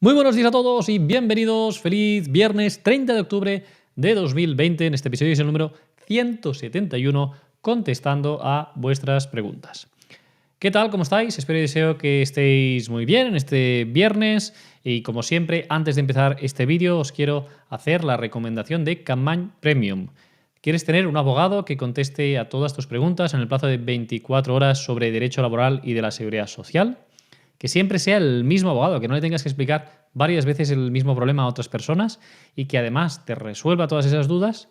Muy buenos días a todos y bienvenidos. Feliz viernes 30 de octubre de 2020. En este episodio es el número 171, contestando a vuestras preguntas. ¿Qué tal? ¿Cómo estáis? Espero y deseo que estéis muy bien en este viernes. Y como siempre, antes de empezar este vídeo, os quiero hacer la recomendación de Capmany Premium. ¿Quieres tener un abogado que conteste a todas tus preguntas en el plazo de 24 horas sobre derecho laboral y de la seguridad social? Que siempre sea el mismo abogado, que no le tengas que explicar varias veces el mismo problema a otras personas y que además te resuelva todas esas dudas.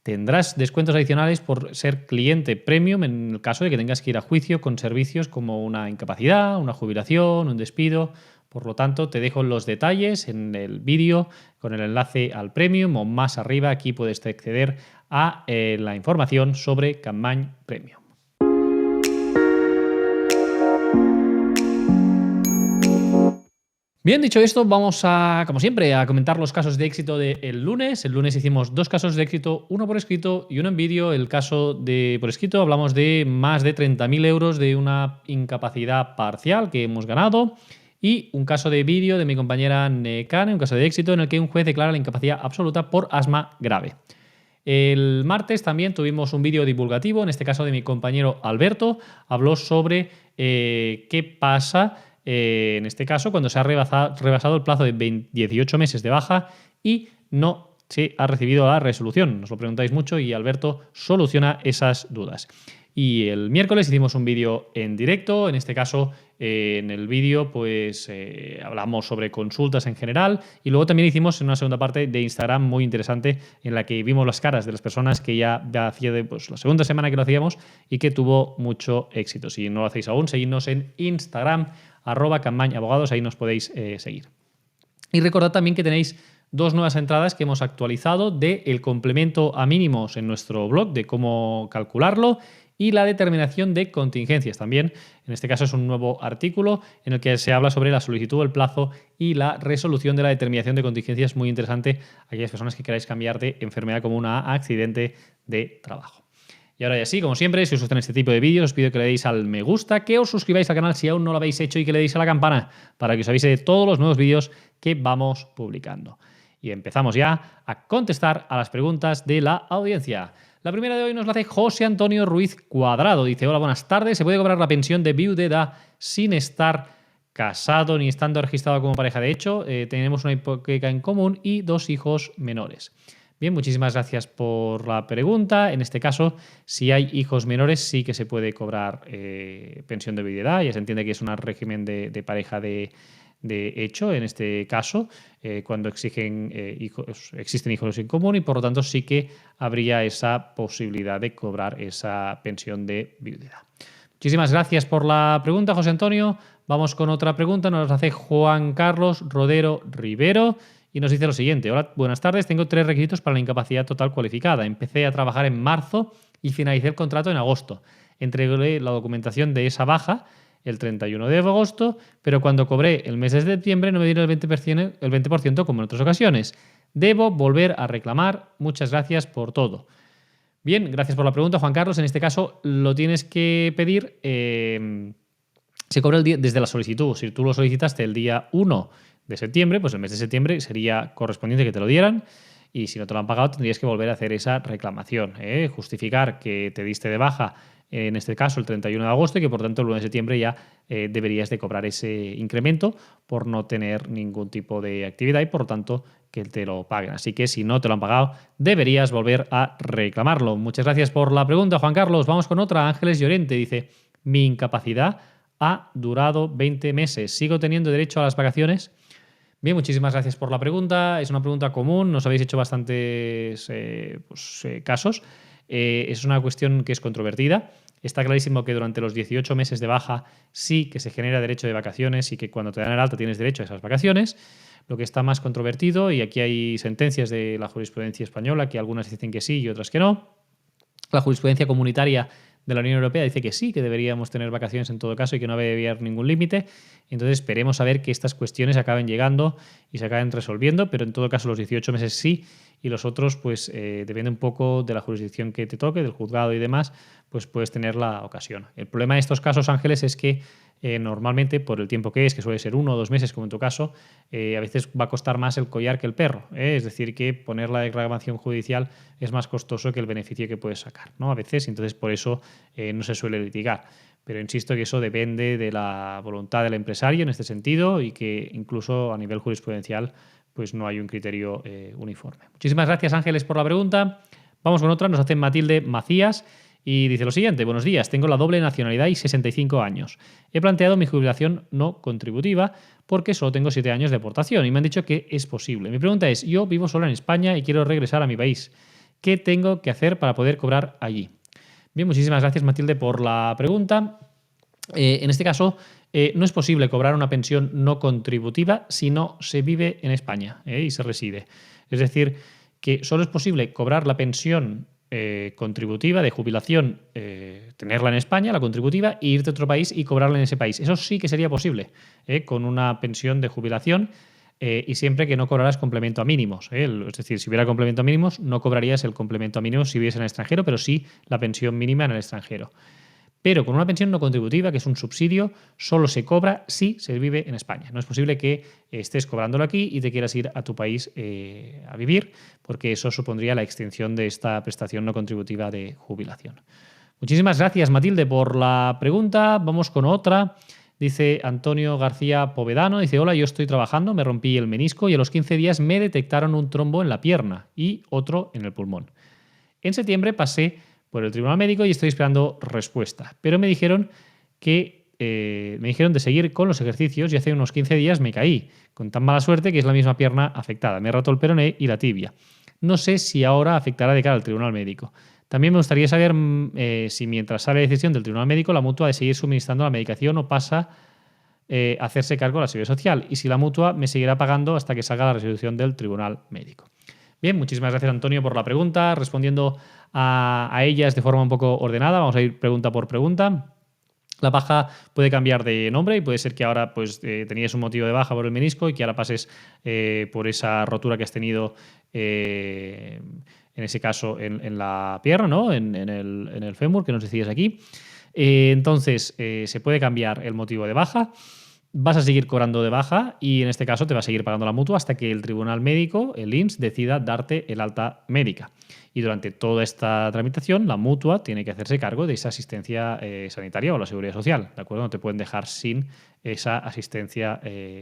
Tendrás descuentos adicionales por ser cliente premium en el caso de que tengas que ir a juicio con servicios como una incapacidad, una jubilación, un despido. Por lo tanto, te dejo los detalles en el vídeo con el enlace al premium o más arriba. Aquí puedes acceder a la información sobre Capmany Premium. Bien, dicho esto, vamos a, como siempre, a comentar los casos de éxito del lunes. El lunes hicimos dos casos de éxito, uno por escrito y uno en vídeo. El caso de por escrito hablamos de más de 30.000 euros de una incapacidad parcial que hemos ganado, y un caso de vídeo de mi compañera Nekane, un caso de éxito en el que un juez declara la incapacidad absoluta por asma grave. El martes también tuvimos un vídeo divulgativo, en este caso de mi compañero Alberto. Habló sobre qué pasa en este caso cuando se ha rebasado el plazo de 18 meses de baja y no se ha recibido la resolución. Nos lo preguntáis mucho y Alberto soluciona esas dudas. Y el miércoles hicimos un vídeo en directo. En este caso, en el vídeo pues hablamos sobre consultas en general, y luego también hicimos en una segunda parte de Instagram muy interesante en la que vimos las caras de las personas que ya hacía la segunda semana que lo hacíamos y que tuvo mucho éxito. Si no lo hacéis aún, seguidnos en Instagram, @CapmanyAbogados, ahí nos podéis seguir. Y recordad también que tenéis dos nuevas entradas que hemos actualizado de el complemento a mínimos en nuestro blog, de cómo calcularlo, y la determinación de contingencias también. En este caso es un nuevo artículo en el que se habla sobre la solicitud, el plazo y la resolución de la determinación de contingencias, muy interesante a aquellas personas que queráis cambiar de enfermedad común a accidente de trabajo. Y ahora ya sí, como siempre, si os gustan este tipo de vídeos, os pido que le deis al me gusta, que os suscribáis al canal si aún no lo habéis hecho y que le deis a la campana para que os avise de todos los nuevos vídeos que vamos publicando. Y empezamos ya a contestar a las preguntas de la audiencia. La primera de hoy nos la hace José Antonio Ruiz Cuadrado. Dice: hola, buenas tardes. ¿Se puede cobrar la pensión de viudedad sin estar casado ni estando registrado como pareja de hecho? Tenemos una hipoteca en común y 2 hijos menores. Bien, muchísimas gracias por la pregunta. En este caso, si hay hijos menores, sí que se puede cobrar pensión de viudedad. Ya se entiende que es un régimen de pareja de hecho, en este caso, cuando existen hijos en común, y por lo tanto sí que habría esa posibilidad de cobrar esa pensión de viudedad. Muchísimas gracias por la pregunta, José Antonio. Vamos con otra pregunta. Nos hace Juan Carlos Rodero Rivero y nos dice lo siguiente: hola, buenas tardes. Tengo 3 requisitos para la incapacidad total cualificada. Empecé a trabajar en marzo y finalicé el contrato en agosto. Entregué la documentación de esa baja el 31 de agosto, pero cuando cobré el mes de septiembre no me dieron el 20% como en otras ocasiones. ¿Debo volver a reclamar? Muchas gracias por todo. Bien, gracias por la pregunta, Juan Carlos. En este caso lo tienes que pedir, se cobra desde la solicitud. Si tú lo solicitaste el día 1 de septiembre, pues el mes de septiembre sería correspondiente que te lo dieran, y si no te lo han pagado tendrías que volver a hacer esa reclamación. Justificar que te diste de baja, en este caso el 31 de agosto, y que por tanto el 1 de septiembre ya deberías de cobrar ese incremento por no tener ningún tipo de actividad y por lo tanto que te lo paguen. Así que si no te lo han pagado, deberías volver a reclamarlo. Muchas gracias por la pregunta, Juan Carlos. Vamos con otra. Ángeles Llorente dice: mi incapacidad ha durado 20 meses. ¿Sigo teniendo derecho a las vacaciones? Bien, muchísimas gracias por la pregunta. Es una pregunta común, nos habéis hecho bastantes casos. Es una cuestión que es controvertida. Está clarísimo que durante los 18 meses de baja sí que se genera derecho de vacaciones y que cuando te dan el alta tienes derecho a esas vacaciones. Lo que está más controvertido, y aquí hay sentencias de la jurisprudencia española que algunas dicen que sí y otras que no. La jurisprudencia comunitaria de la Unión Europea dice que sí, que deberíamos tener vacaciones en todo caso y que no debe haber ningún límite. Entonces esperemos a ver que estas cuestiones acaben llegando y se acaben resolviendo, pero en todo caso los 18 meses sí, y los otros pues depende un poco de la jurisdicción que te toque, del juzgado y demás, pues puedes tener la ocasión. El problema de estos casos, Ángeles, es que normalmente, por el tiempo que suele ser 1 o 2 meses, como en tu caso, a veces va a costar más el collar que el perro. Es decir, que poner la reclamación judicial es más costoso que el beneficio que puedes sacar, ¿no? A veces, entonces por eso no se suele litigar. Pero insisto que eso depende de la voluntad del empresario en este sentido y que incluso a nivel jurisprudencial pues no hay un criterio uniforme. Muchísimas gracias, Ángeles, por la pregunta. Vamos con otra. Nos hace Matilde Macías. Y dice lo siguiente: buenos días, tengo la doble nacionalidad y 65 años. He planteado mi jubilación no contributiva porque solo tengo 7 años de aportación y me han dicho que es posible. Mi pregunta es, yo vivo solo en España y quiero regresar a mi país. ¿Qué tengo que hacer para poder cobrar allí? Bien, muchísimas gracias, Matilde, por la pregunta. En este caso, no es posible cobrar una pensión no contributiva si no se vive en España y se reside. Es decir, que solo es posible cobrar la pensión contributiva de jubilación, tenerla en España, la contributiva, e irte a otro país y cobrarla en ese país. Eso sí que sería posible, con una pensión de jubilación y siempre que no cobraras complemento a mínimos. Es decir, si hubiera complemento a mínimos, no cobrarías el complemento a mínimos si vives en el extranjero, pero sí la pensión mínima en el extranjero. Pero con una pensión no contributiva, que es un subsidio, solo se cobra si se vive en España. No es posible que estés cobrándolo aquí y te quieras ir a tu país a vivir, porque eso supondría la extinción de esta prestación no contributiva de jubilación. Muchísimas gracias, Matilde, por la pregunta. Vamos con otra. Dice Antonio García Povedano, dice, hola, yo estoy trabajando, me rompí el menisco y a los 15 días me detectaron un trombo en la pierna y otro en el pulmón. En septiembre pasé por el tribunal médico y estoy esperando respuesta. Pero me dijeron de seguir con los ejercicios y hace unos 15 días me caí, con tan mala suerte que es la misma pierna afectada. Me he roto el peroné y la tibia. No sé si ahora afectará de cara al tribunal médico. También me gustaría saber si mientras sale la decisión del tribunal médico la mutua de seguir suministrando la medicación o pasa a hacerse cargo de la seguridad social y si la mutua me seguirá pagando hasta que salga la resolución del tribunal médico. Bien, muchísimas gracias, Antonio, por la pregunta. Respondiendo a ellas de forma un poco ordenada, vamos a ir pregunta por pregunta. La baja puede cambiar de nombre y puede ser que ahora pues, tenías un motivo de baja por el menisco y que ahora pases por esa rotura que has tenido, en ese caso, en la pierna, ¿no? en el fémur, que nos decías aquí. Entonces, se puede cambiar el motivo de baja. Vas a seguir cobrando de baja y en este caso te va a seguir pagando la mutua hasta que el tribunal médico, el INSS, decida darte el alta médica. Y durante toda esta tramitación, la mutua tiene que hacerse cargo de esa asistencia sanitaria o la seguridad social, ¿de acuerdo? No te pueden dejar sin esa asistencia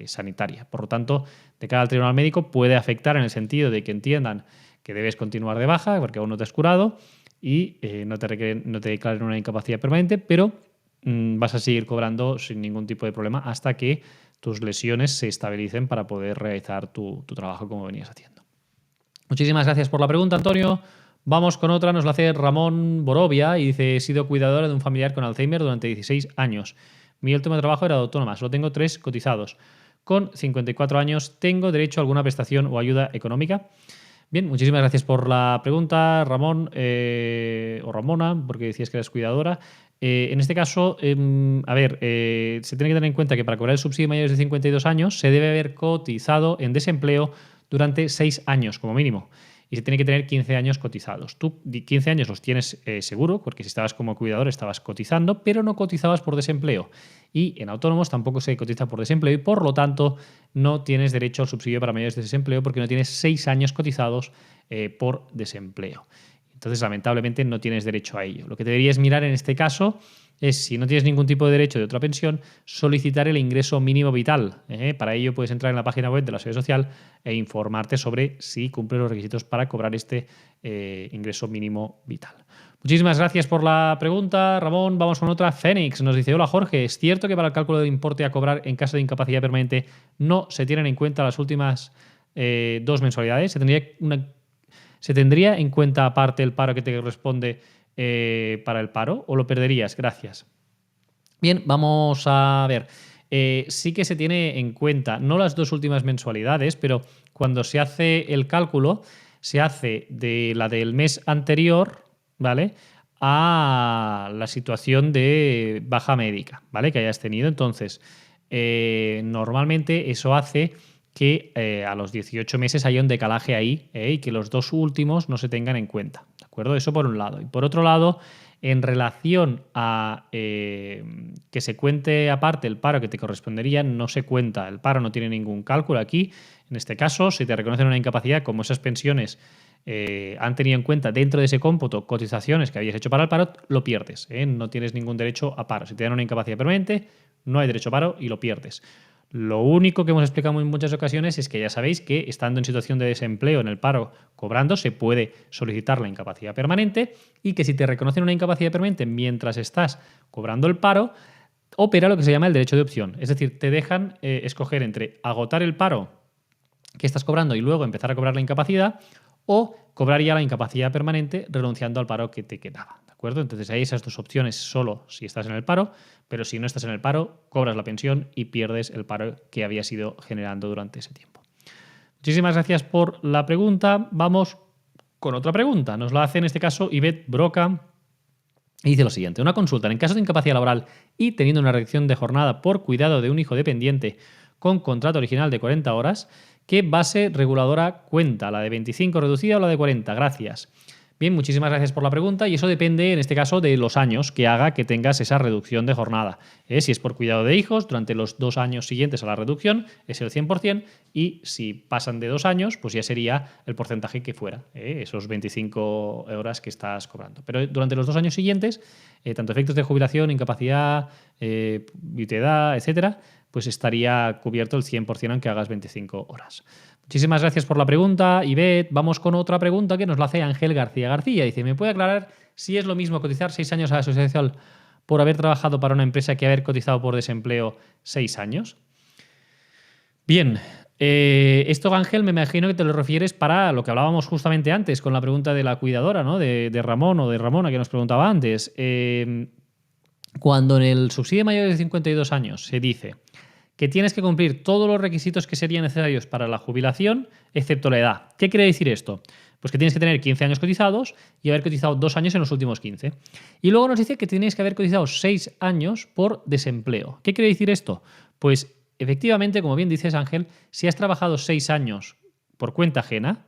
sanitaria. Por lo tanto, de cara al tribunal médico puede afectar en el sentido de que entiendan que debes continuar de baja porque aún no te has curado y no te declaren una incapacidad permanente, pero vas a seguir cobrando sin ningún tipo de problema hasta que tus lesiones se estabilicen para poder realizar tu trabajo como venías haciendo. Muchísimas gracias por la pregunta, Antonio. Vamos con otra, nos la hace Ramón Borovia y dice, he sido cuidadora de un familiar con Alzheimer durante 16 años. Mi último trabajo era de autónoma, solo tengo 3 cotizados. Con 54 años, ¿tengo derecho a alguna prestación o ayuda económica? Bien, muchísimas gracias por la pregunta, Ramón, o Ramona, porque decías que eres cuidadora. En este caso, se tiene que tener en cuenta que para cobrar el subsidio de mayores de 52 años se debe haber cotizado en desempleo durante 6 años como mínimo y se tiene que tener 15 años cotizados. Tú 15 años los tienes seguro, porque si estabas como cuidador estabas cotizando, pero no cotizabas por desempleo. Y en autónomos tampoco se cotiza por desempleo y por lo tanto no tienes derecho al subsidio para mayores de desempleo porque no tienes 6 años cotizados por desempleo. Entonces, lamentablemente, no tienes derecho a ello. Lo que deberías mirar en este caso es, si no tienes ningún tipo de derecho de otra pensión, solicitar el ingreso mínimo vital. Para ello puedes entrar en la página web de la Seguridad Social e informarte sobre si cumple los requisitos para cobrar este ingreso mínimo vital. Muchísimas gracias por la pregunta, Ramón. Vamos con otra. Fénix nos dice, hola Jorge, ¿es cierto que para el cálculo del importe a cobrar en caso de incapacidad permanente no se tienen en cuenta las últimas 2 mensualidades? ¿Se tendría en cuenta aparte el paro que te corresponde para el paro o lo perderías? Gracias. Bien, vamos a ver. Sí que se tiene en cuenta, no las 2 últimas mensualidades, pero cuando se hace el cálculo, se hace de la del mes anterior, ¿vale?, a la situación de baja médica, ¿vale?, que hayas tenido. Entonces, normalmente eso hace que a los 18 meses haya un decalaje ahí y que los 2 últimos no se tengan en cuenta, ¿de acuerdo? Eso por un lado. Y por otro lado, En relación a que se cuente aparte el paro que te correspondería, no se cuenta. El paro no tiene ningún cálculo aquí. En este caso, si te reconocen una incapacidad, como esas pensiones han tenido en cuenta dentro de ese cómputo cotizaciones que habías hecho para el paro, lo pierdes. No tienes ningún derecho a paro. Si te dan una incapacidad permanente, no hay derecho a paro y lo pierdes. Lo único que hemos explicado en muchas ocasiones es que ya sabéis que estando en situación de desempleo en el paro cobrando se puede solicitar la incapacidad permanente y que si te reconocen una incapacidad permanente mientras estás cobrando el paro, opera lo que se llama el derecho de opción. Es decir, te dejan escoger entre agotar el paro que estás cobrando y luego empezar a cobrar la incapacidad o cobrar ya la incapacidad permanente renunciando al paro que te quedaba. ¿De acuerdo? Entonces hay esas dos opciones solo si estás en el paro, pero si no estás en el paro, cobras la pensión y pierdes el paro que habías ido generando durante ese tiempo. Muchísimas gracias por la pregunta. Vamos con otra pregunta. Nos la hace en este caso Ivette Broca y dice lo siguiente. Una consulta. En caso de incapacidad laboral y teniendo una reducción de jornada por cuidado de un hijo dependiente con contrato original de 40 horas, ¿qué base reguladora cuenta? ¿La de 25 reducida o la de 40? Gracias. Bien, muchísimas gracias por la pregunta y eso depende en este caso de los años que haga que tengas esa reducción de jornada. Si es por cuidado de hijos, durante los 2 años siguientes a la reducción es el 100% y si pasan de 2 años, pues ya sería el porcentaje que fuera, esos 25 horas que estás cobrando. Pero durante los 2 años siguientes, tanto efectos de jubilación, incapacidad, viudedad, etcétera, pues estaría cubierto el 100% aunque hagas 25 horas. Muchísimas gracias por la pregunta, Ivette. Vamos con otra pregunta que nos la hace Ángel García García. Dice, ¿me puede aclarar si es lo mismo cotizar 6 años a la Seguridad Social por haber trabajado para una empresa que haber cotizado por desempleo 6 años? Bien, esto, Ángel, me imagino que te lo refieres para lo que hablábamos justamente antes con la pregunta de la cuidadora, ¿no? De Ramón o de Ramona que nos preguntaba antes. Cuando en el subsidio de mayores de 52 años se dice que tienes que cumplir todos los requisitos que serían necesarios para la jubilación, excepto la edad. ¿Qué quiere decir esto? Pues que tienes que tener 15 años cotizados y haber cotizado 2 años en los últimos 15. Y luego nos dice que tienes que haber cotizado 6 años por desempleo. ¿Qué quiere decir esto? Pues efectivamente, como bien dices, Ángel, si has trabajado 6 años por cuenta ajena,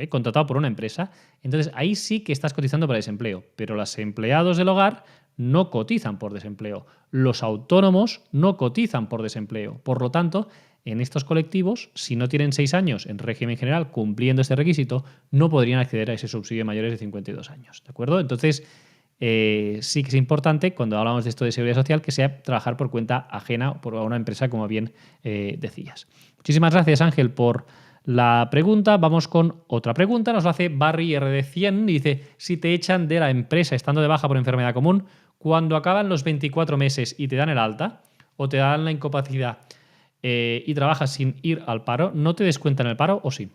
contratado por una empresa, entonces ahí sí que estás cotizando para desempleo. Pero los empleados del hogar no cotizan por desempleo. Los autónomos no cotizan por desempleo. Por lo tanto, en estos colectivos, si no tienen 6 años en régimen general cumpliendo este requisito, no podrían acceder a ese subsidio de mayores de 52 años. ¿De acuerdo? Entonces, sí que es importante, cuando hablamos de esto de seguridad social, que sea trabajar por cuenta ajena o por una empresa, como bien decías. Muchísimas gracias, Ángel, por la pregunta. Vamos con otra pregunta. Nos lo hace Barry RD100 y dice, si te echan de la empresa estando de baja por enfermedad común, cuando acaban los 24 meses y te dan el alta o te dan la incapacidad y trabajas sin ir al paro, ¿no te descuentan el paro o sí?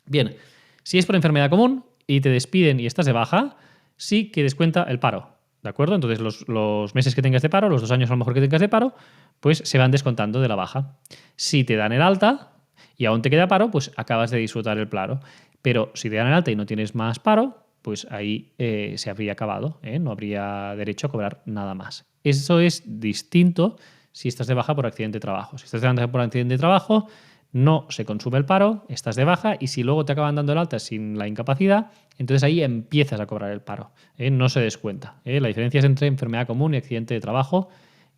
Bien, si es por enfermedad común y te despiden y estás de baja, sí que descuenta el paro, ¿de acuerdo? Entonces los meses que tengas de paro, los 2 años a lo mejor que tengas de paro, pues se van descontando de la baja. Si te dan el alta y aún te queda paro, pues acabas de disfrutar el paro. Pero si te dan el alta y no tienes más paro, pues ahí se habría acabado, no habría derecho a cobrar nada más. Eso es distinto si estás de baja por accidente de trabajo. Si estás de baja por accidente de trabajo, no se consume el paro, estás de baja y si luego te acaban dando el alta sin la incapacidad, entonces ahí empiezas a cobrar el paro, no se descuenta. La diferencia es entre enfermedad común y accidente de trabajo.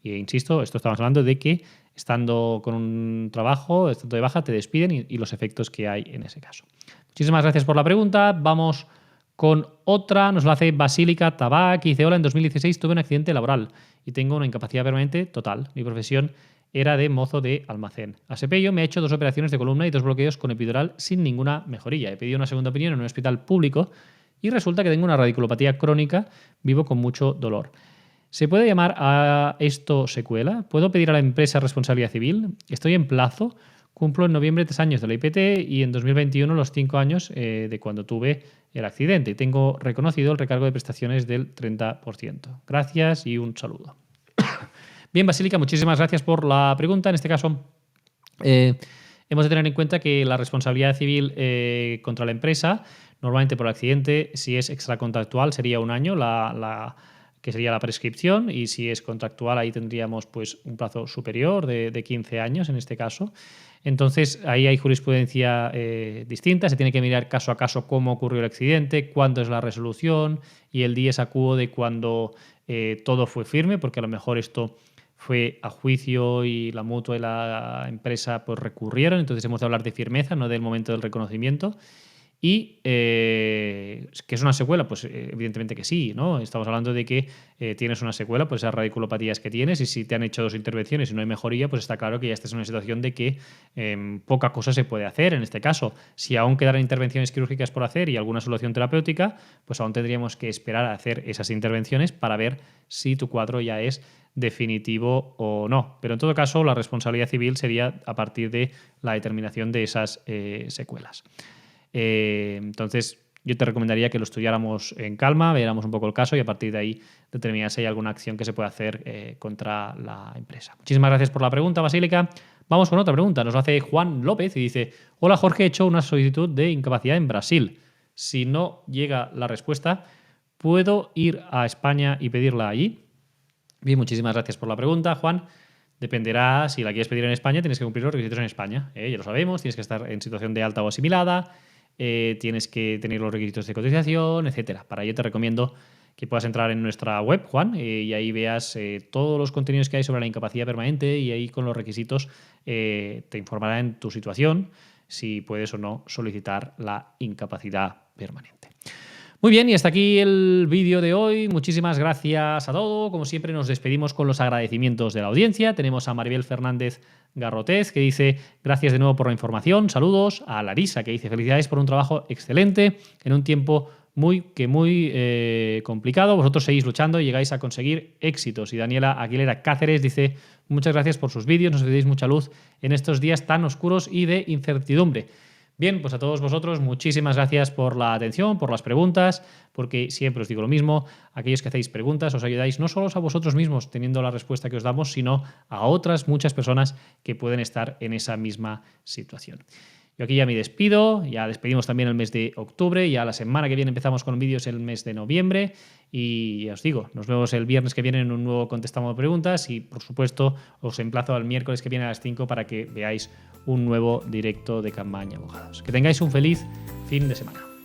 E insisto, esto estamos hablando de que estando con un trabajo, estando de baja, te despiden y los efectos que hay en ese caso. Muchísimas gracias por la pregunta. Vamos con otra. Nos la hace Basílica Tabac y dice, hola, en 2016 tuve un accidente laboral y tengo una incapacidad permanente total. Mi profesión era de mozo de almacén. A Sepello me ha hecho 2 operaciones de columna y 2 bloqueos con epidural sin ninguna mejoría. He pedido una segunda opinión en un hospital público y resulta que tengo una radiculopatía crónica, vivo con mucho dolor. ¿Se puede llamar a esto secuela? ¿Puedo pedir a la empresa responsabilidad civil? Estoy en plazo. Cumplo en noviembre 3 años de la IPT y en 2021 los 5 años de cuando tuve el accidente. Tengo reconocido el recargo de prestaciones del 30%. Gracias y un saludo. Bien, Basílica, muchísimas gracias por la pregunta. En este caso, hemos de tener en cuenta que la responsabilidad civil contra la empresa, normalmente por accidente, si es extracontractual, sería 1 año que sería la prescripción, y si es contractual ahí tendríamos pues un plazo superior de 15 años en este caso. Entonces ahí hay jurisprudencia distinta, se tiene que mirar caso a caso cómo ocurrió el accidente, cuándo es la resolución y el dies a quo de cuando todo fue firme, porque a lo mejor esto fue a juicio y la mutua y la empresa pues recurrieron, entonces hemos de hablar de firmeza, no del momento del reconocimiento. Y que es una secuela, pues evidentemente que sí, ¿no? Estamos hablando de que tienes una secuela, pues esas radiculopatías que tienes, y si te han hecho 2 intervenciones y no hay mejoría, pues está claro que ya estás en una situación de que poca cosa se puede hacer en este caso. Si aún quedaran intervenciones quirúrgicas por hacer y alguna solución terapéutica, pues aún tendríamos que esperar a hacer esas intervenciones para ver si tu cuadro ya es definitivo o no. Pero en todo caso, la responsabilidad civil sería a partir de la determinación de esas secuelas. Entonces, yo te recomendaría que lo estudiáramos en calma, viéramos un poco el caso y a partir de ahí determinar si hay alguna acción que se puede hacer contra la empresa. Muchísimas gracias por la pregunta, Basílica. Vamos con otra pregunta. Nos hace Juan López y dice: hola Jorge, he hecho una solicitud de incapacidad en Brasil. Si no llega la respuesta, ¿puedo ir a España y pedirla allí? Bien, muchísimas gracias por la pregunta, Juan. Dependerá, si la quieres pedir en España, tienes que cumplir los requisitos en España. Ya lo sabemos, tienes que estar en situación de alta o asimilada, tienes que tener los requisitos de cotización, etcétera. Para ello te recomiendo que puedas entrar en nuestra web, Juan, y ahí veas todos los contenidos que hay sobre la incapacidad permanente, y ahí con los requisitos te informará en tu situación si puedes o no solicitar la incapacidad permanente. Muy bien, y hasta aquí el vídeo de hoy. Muchísimas gracias a todos. Como siempre, nos despedimos con los agradecimientos de la audiencia. Tenemos a Maribel Fernández Garrotés, que dice: gracias de nuevo por la información. Saludos. A Larisa, que dice: felicidades por un trabajo excelente en un tiempo muy complicado. Vosotros seguís luchando y llegáis a conseguir éxitos. Y Daniela Aguilera Cáceres dice: muchas gracias por sus vídeos. Nos deis mucha luz en estos días tan oscuros y de incertidumbre. Bien, pues a todos vosotros muchísimas gracias por la atención, por las preguntas, porque siempre os digo lo mismo: aquellos que hacéis preguntas os ayudáis no solo a vosotros mismos teniendo la respuesta que os damos, sino a otras muchas personas que pueden estar en esa misma situación. Yo aquí ya me despido, ya despedimos también el mes de octubre, ya la semana que viene empezamos con vídeos el mes de noviembre, y ya os digo, nos vemos el viernes que viene en un nuevo Contestamos Preguntas, y por supuesto os emplazo al miércoles que viene a las 5 para que veáis un nuevo directo de Campaña Abogados. Que tengáis un feliz fin de semana.